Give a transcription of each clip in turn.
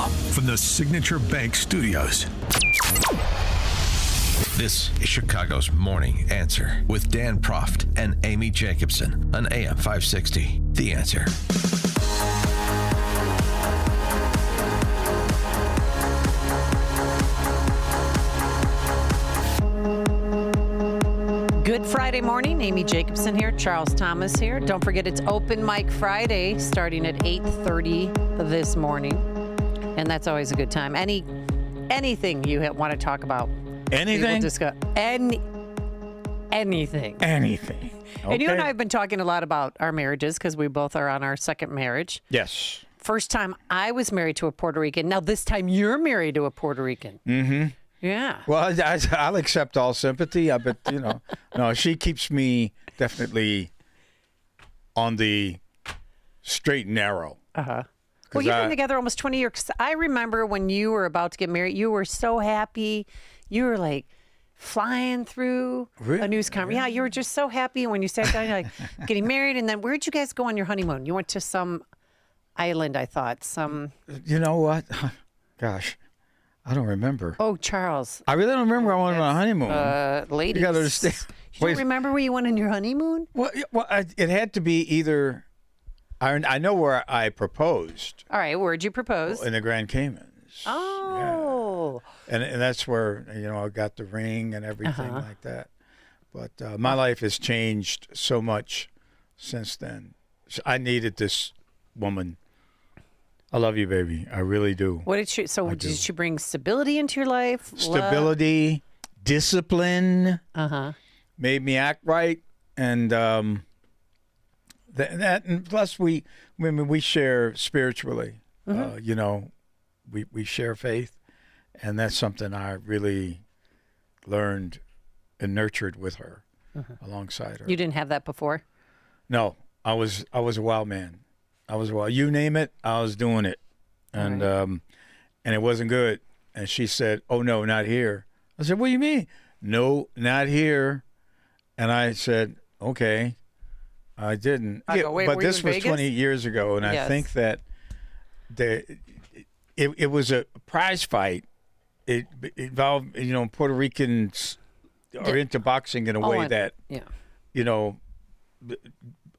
Now, from the Signature Bank Studios. This is Chicago's Morning Answer with Dan Proft and Amy Jacobson on AM 560. The Answer. Good Friday morning. Amy Jacobson here. Charles Thomas here. Don't forget it's Open Mic Friday starting at 8:30 this morning. And that's always a good time. Anything you want to talk about. Anything? Discuss. Anything. Anything. Okay. And you and I have been talking a lot about our marriages because we both are on our second marriage. Yes. First time I was married to a Puerto Rican. Now this time you're married to a Puerto Rican. Mm-hmm. Yeah. Well, I'll accept all sympathy. But, no, she keeps me definitely on the straight and narrow. Uh-huh. Well, you've been together almost 20 years. I remember when you were about to get married, you were so happy. You were like flying through a news conference. Yeah, you were just so happy when you sat down, you're like getting married. And then where'd you guys go on your honeymoon? You went to some island, I thought. You know what? Gosh, I don't remember. Oh, Charles. I really don't remember I went on a honeymoon. Ladies. You got to understand. You don't remember where you went on your honeymoon? Well, it had to be either. I know where I proposed. All right, where'd you propose? In the Grand Caymans. Oh. Yeah. And that's where, I got the ring and everything like that. But my life has changed so much since then. I needed this woman. I love you, baby. I really do. What did she? So did she bring stability into your life? Stability, discipline. Made me act right, and that. And plus, we share spiritually. We share faith, and that's something I really learned and nurtured with her, alongside her. You didn't have that before? No, I was a wild man. You name it, I was doing it, and it wasn't good. And she said, "Oh no, not here." I said, "What do you mean?" "No, not here." And I said, "Okay." I didn't. But this was 20 years ago, and I think that it was a prize fight. It involved, Puerto Ricans are into boxing in a way that,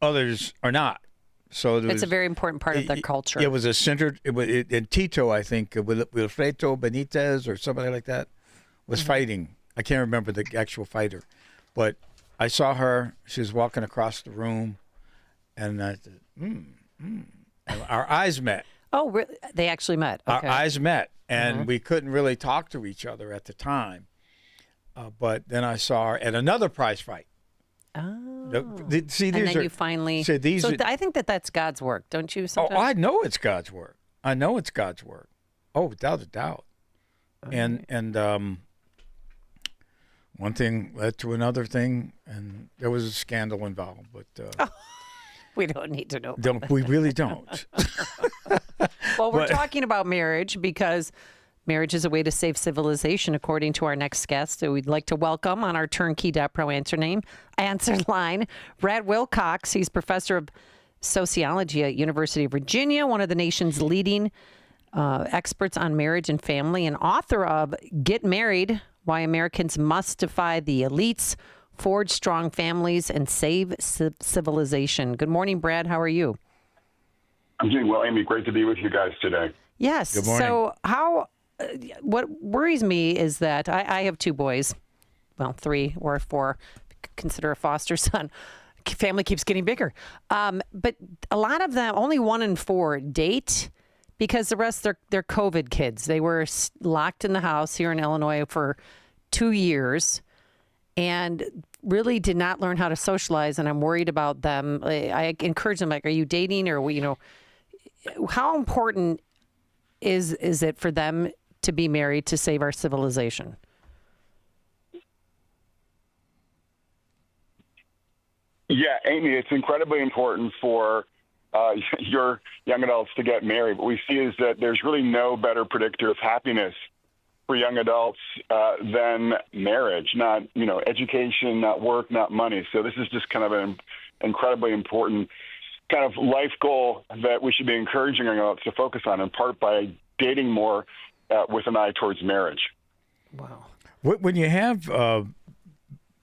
others are not. So it's a very important part of their culture. It was and Tito, I think, Wilfredo Benitez or somebody like that, was fighting. I can't remember the actual fighter, but I saw her. She was walking across the room, and I said, And our eyes met. Oh, really? They actually met. Okay. Our eyes met, and we couldn't really talk to each other at the time. But then I saw her at another prize fight. Oh. See, and then you finally. I think that's God's work, don't you? Sometimes? Oh, I know it's God's work. Oh, without a doubt. Okay. And one thing led to another thing, and there was a scandal involved. But we don't need to know. We really don't. Well, we're talking about marriage because marriage is a way to save civilization, according to our next guest. So we'd like to welcome on our Turnkey.pro answer line, Brad Wilcox. He's professor of sociology at University of Virginia, one of the nation's leading experts on marriage and family, and author of Get Married, Why Americans Must Defy the Elites, Forge Strong Families, and Save Civilization. Good morning, Brad. How are you? I'm doing well, Amy. Great to be with you guys today. Yes. Good morning. So what worries me is that I have two boys, well, 3 or 4, consider a foster son. Family keeps getting bigger. But a lot of them, only 1 in 4 date because the rest, they're COVID kids. They were locked in the house here in Illinois for 2 years and really did not learn how to socialize. And I'm worried about them. I encourage them, like, are you dating or, how important is it for them to be married to save our civilization? Yeah, Amy, it's incredibly important for your young adults to get married. What we see is that there's really no better predictor of happiness for young adults than marriage, not, education, not work, not money. So this is just kind of an incredibly important kind of life goal that we should be encouraging young adults to focus on, in part by dating more with an eye towards marriage. Wow. When you have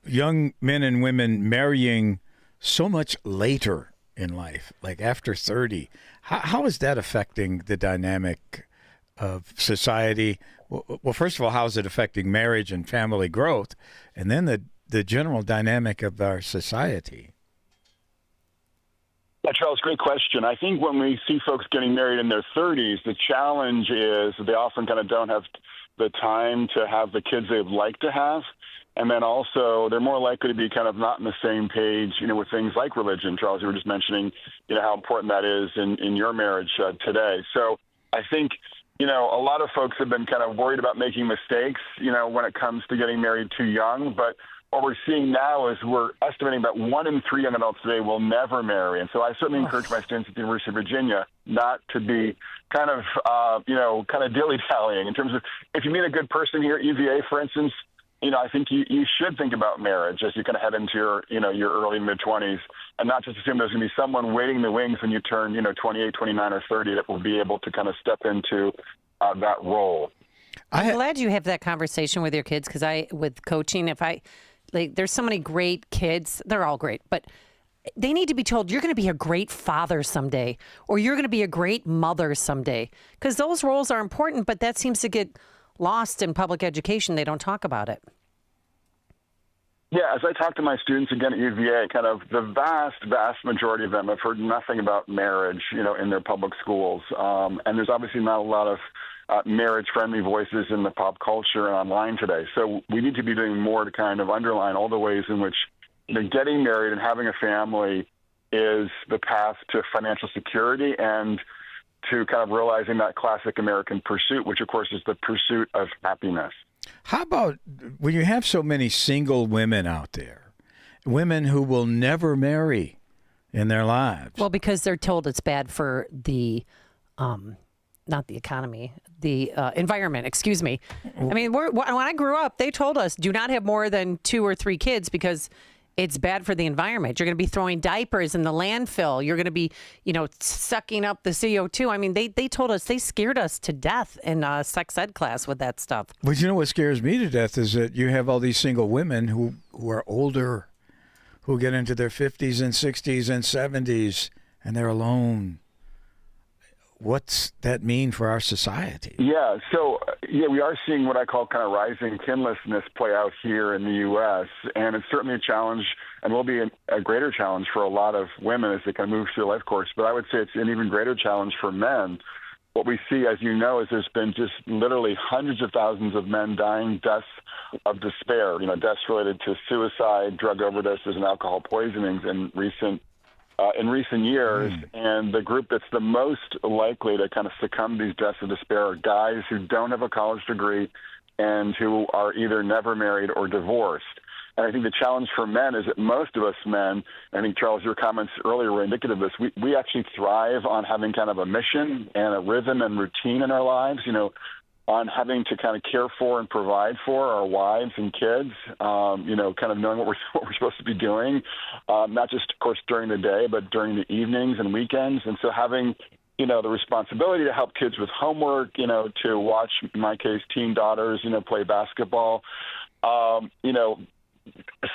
young men and women marrying so much later in life, like after 30, how is that affecting the dynamic of society? Well, first of all, how is it affecting marriage and family growth? And then the general dynamic of our society? Yeah, Charles, great question. I think when we see folks getting married in their 30s, the challenge is they often kind of don't have the time to have the kids they'd like to have. And then also they're more likely to be kind of not on the same page, with things like religion. Charles, you were just mentioning, how important that is in your marriage today. So I think, a lot of folks have been kind of worried about making mistakes, when it comes to getting married too young. But what we're seeing now is we're estimating about 1 in 3 young adults today will never marry. And so I certainly encourage my students at the University of Virginia not to be kind of dilly-dallying in terms of if you meet a good person here at UVA, for instance, I think you should think about marriage as you kind of head into your early mid-20s, and not just assume there's going to be someone waiting in the wings when you turn, 28, 29, or 30 that will be able to kind of step into that role. I'm glad you have that conversation with your kids because with coaching, there's so many great kids. They're all great, but they need to be told you're going to be a great father someday, or you're going to be a great mother someday, because those roles are important, but that seems to get lost in public education. They don't talk about it. Yeah, as I talk to my students again at UVA, kind of the vast majority of them have heard nothing about marriage, in their public schools. And there's obviously not a lot of marriage-friendly voices in the pop culture and online today. So we need to be doing more to kind of underline all the ways in which getting married and having a family is the path to financial security and to kind of realizing that classic American pursuit, which, of course, is the pursuit of happiness. How about when you have so many single women out there, women who will never marry in their lives? Well, because they're told it's bad for the not the economy, the environment, excuse me. I mean, when I grew up, they told us do not have more than 2 or 3 kids because it's bad for the environment. You're going to be throwing diapers in the landfill. You're going to be, sucking up the CO2. I mean, they told us, they scared us to death in sex ed class with that stuff. But what scares me to death is that you have all these single women who are older, who get into their 50s and 60s and 70s, and they're alone. What's that mean for our society? Yeah, so we are seeing what I call kind of rising kinlessness play out here in the U.S., and it's certainly a challenge and will be a greater challenge for a lot of women as they kind of move through the life course. But I would say it's an even greater challenge for men. What we see, as you know, is there's been just literally hundreds of thousands of men dying deaths of despair, deaths related to suicide, drug overdoses, and alcohol poisonings in recent years, and the group that's the most likely to kind of succumb to these deaths of despair are guys who don't have a college degree and who are either never married or divorced. And I think the challenge for men is that most of us men, I think, Charles, your comments earlier were indicative of this, we actually thrive on having kind of a mission and a rhythm and routine in our lives, on having to kind of care for and provide for our wives and kids, kind of knowing what we're supposed to be doing, not just, of course, during the day, but during the evenings and weekends. And so having, the responsibility to help kids with homework, to watch, in my case, teen daughters, play basketball,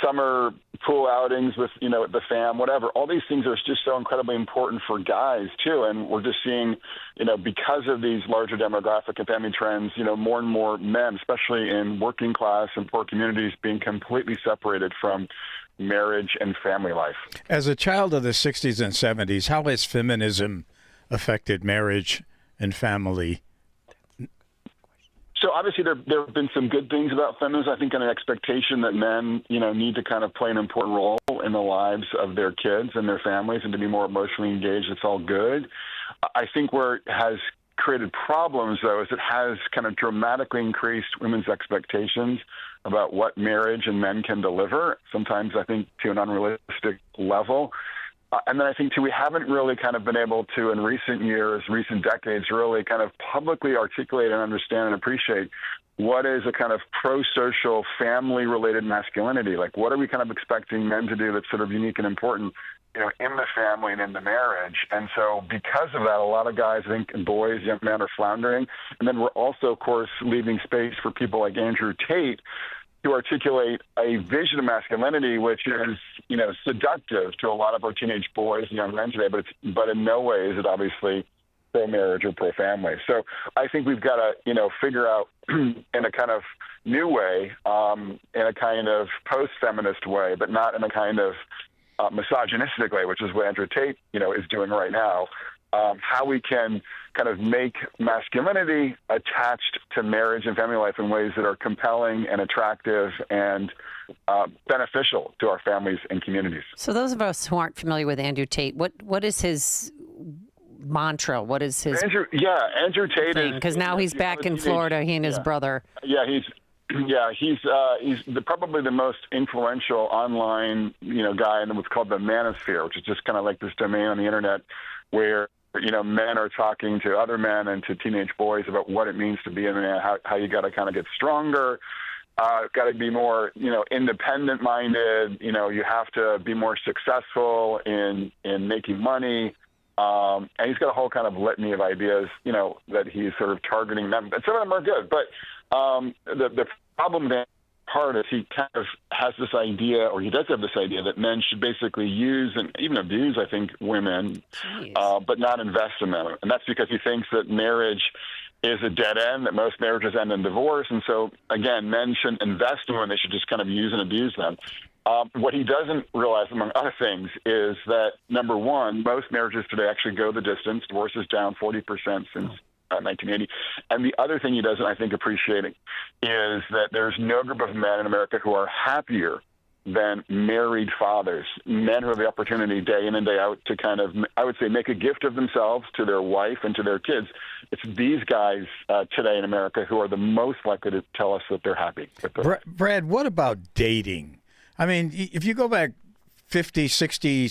summer pool outings with, the fam, whatever. All these things are just so incredibly important for guys, too. And we're just seeing, because of these larger demographic and family trends, more and more men, especially in working class and poor communities, being completely separated from marriage and family life. As a child of the 60s and 70s, how has feminism affected marriage and family? So obviously there have been some good things about feminism. I think an expectation that men, need to kind of play an important role in the lives of their kids and their families and to be more emotionally engaged. It's all good. I think where it has created problems, though, is it has kind of dramatically increased women's expectations about what marriage and men can deliver, sometimes I think to an unrealistic level. And then I think, too, we haven't really kind of been able to, in recent years, recent decades, really kind of publicly articulate and understand and appreciate what is a kind of pro-social, family-related masculinity. Like, what are we kind of expecting men to do that's sort of unique and important in the family and in the marriage. And so because of that, a lot of guys, I think, and boys, young men are floundering. And then we're also, of course, leaving space for people like Andrew Tate to articulate a vision of masculinity, which is, seductive to a lot of our teenage boys and young men today, but in no way is it obviously pro-marriage or pro-family. So I think we've got to, figure out in a kind of new way, in a kind of post-feminist way, but not in a kind of misogynistic way, which is what Andrew Tate, is doing right now, how we can kind of make masculinity attached to marriage and family life in ways that are compelling and attractive and beneficial to our families and communities. So those of us who aren't familiar with Andrew Tate, what is his mantra? What is his Andrew Tate thing? Because now he's back in Florida, he and his brother. Yeah, he's probably the most influential online, guy in what's called the manosphere, which is just kind of like this domain on the internet where, men are talking to other men and to teenage boys about what it means to be a man, how you got to kind of get stronger, got to be more, independent minded, you have to be more successful in making money. And he's got a whole kind of litany of ideas, that he's sort of targeting them. And some of them are good, but the problem there part is he kind of has this idea, or he does have this idea, that men should basically use and even abuse, I think, women, but not invest in them. And that's because he thinks that marriage is a dead end, that most marriages end in divorce. And so, again, men shouldn't invest in women. They should just kind of use and abuse them. What he doesn't realize, among other things, is that, number one, most marriages today actually go the distance. Divorce is down 40% since 1980. And the other thing he doesn't, I think, appreciating is that there's no group of men in America who are happier than married fathers, men who have the opportunity day in and day out to kind of, I would say, make a gift of themselves to their wife and to their kids. It's these guys today in America who are the most likely to tell us that they're happy. Brad, what about dating? I mean, if you go back 50, 60,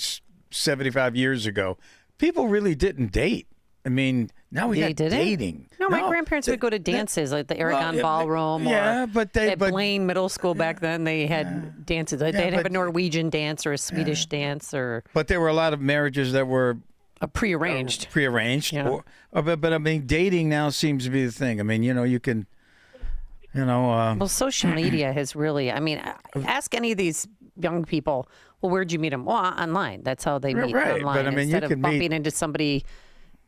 75 years ago, people really didn't date. I mean, now we got dating. No, my grandparents would go to dances like the Aragon Ballroom or at Blaine Middle School back then. They had dances. They'd have a Norwegian dance or a Swedish dance. But there were a lot of marriages that were prearranged. Yeah. But I mean, dating now seems to be the thing. I mean, you can, Well, social media has really, ask any of these young people, well, where'd you meet them? Well, online. That's how they meet online. But I mean, instead of bumping into somebody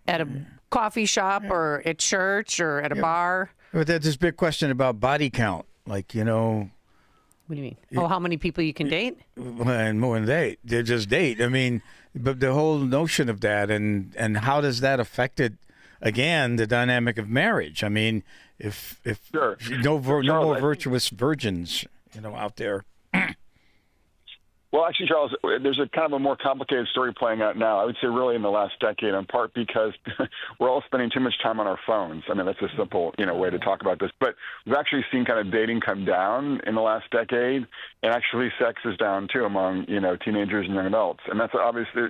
at a coffee shop or at church or at a bar. But there's this big question about body count. Like, What do you mean? How many people you can date? And more than date. They just date. I mean, but the whole notion of that and how does that affect it, again, the dynamic of marriage? I mean, if no more virtuous virgins, out there. Well, actually, Charles, there's a kind of a more complicated story playing out now. I would say really in the last decade, in part because we're all spending too much time on our phones. I mean, that's a simple, way to talk about this. But we've actually seen kind of dating come down in the last decade, and actually sex is down too among, teenagers and young adults. And that's obviously,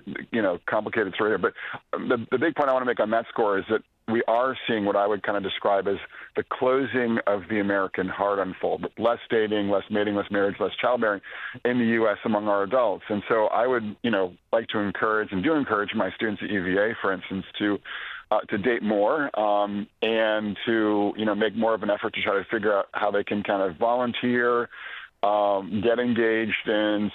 complicated story here. But the big point I want to make on that score is that we are seeing what I would kind of describe as the closing of the American heart unfold. Less dating, less mating, less marriage, less childbearing in the U.S. among our adults. And so I would, like to encourage and do encourage my students at UVA, for instance, to date more and to, make more of an effort to try to figure out how they can kind of volunteer, get engaged in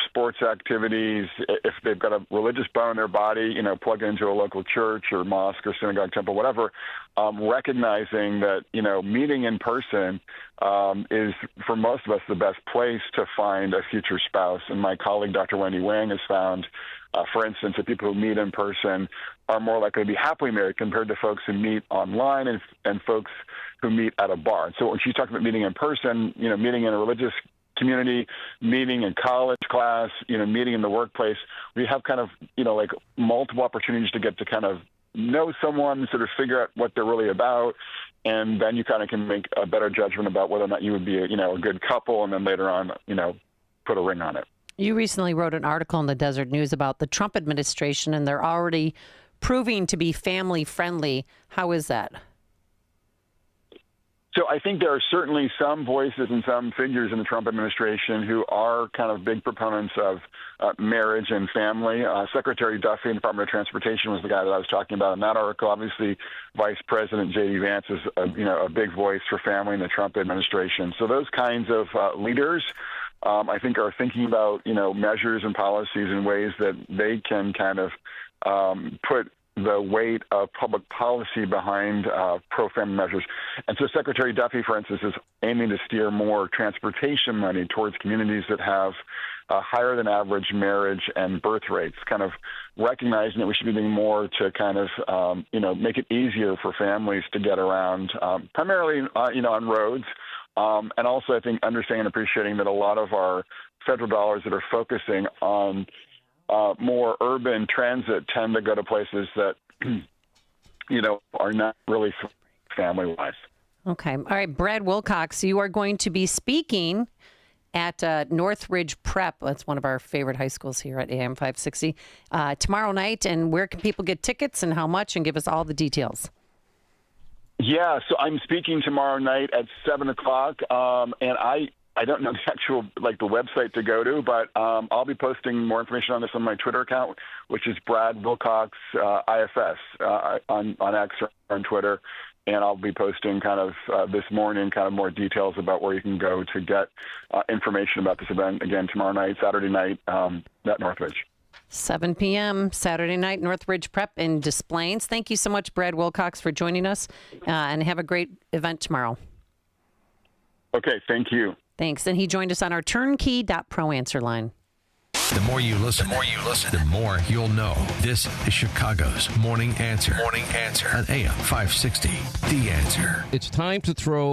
sports activities. If they've got a religious bone in their body, plug into a local church or mosque or synagogue, temple, whatever, recognizing that, meeting in person is, for most of us, the best place to find a future spouse. And my colleague, Dr. Wendy Wang, has found, for instance, that people who meet in person are more likely to be happily married compared to folks who meet online and folks who meet at a bar. So when she's talking about meeting in person, meeting in a religious community, meeting in college class, meeting in the workplace, we have kind of, like multiple opportunities to get to kind of know someone, sort of figure out what they're really about, and then you kind of can make a better judgment about whether or not you would be, a good couple, and then later on, put a ring on it. You recently wrote an article in the Desert News about the Trump administration, and they're already proving to be family friendly. How is that? So I think there are certainly some voices and some figures in the Trump administration who are kind of big proponents of marriage and family. Secretary Duffy in the Department of Transportation was the guy that I was talking about in that article. Obviously, Vice President J.D. Vance is a big voice for family in the Trump administration. So those kinds of leaders, I think, are thinking about measures and policies in ways that they can kind of put the weight of public policy behind pro-family measures. And so Secretary Duffy, for instance, is aiming to steer more transportation money towards communities that have higher than average marriage and birth rates, kind of recognizing that we should be doing more to kind of, make it easier for families to get around, primarily, on roads. And also, I think, understanding and appreciating that a lot of our federal dollars that are focusing on more urban transit tend to go to places that, are not really family-wise. Okay. All right. Brad Wilcox, you are going to be speaking at Northridge Prep. That's one of our favorite high schools here at AM 560 tomorrow night. And where can people get tickets and how much? And give us all the details. Yeah. So I'm speaking tomorrow night at 7:00. And I don't know the actual, the website to go to, but I'll be posting more information on this on my Twitter account, which is Brad Wilcox IFS on X or on Twitter. And I'll be posting kind of this morning kind of more details about where you can go to get information about this event, again, tomorrow night, Saturday night at Northridge. 7 p.m. Saturday night, Northridge Prep in Des Plaines. Thank you so much, Brad Wilcox, for joining us, and have a great event tomorrow. Okay, thank you. Thanks. And he joined us on our turnkey.pro answer line. The more you listen, the more you'll know. This is Chicago's Morning Answer. Morning Answer on AM 560. The Answer. It's time to throw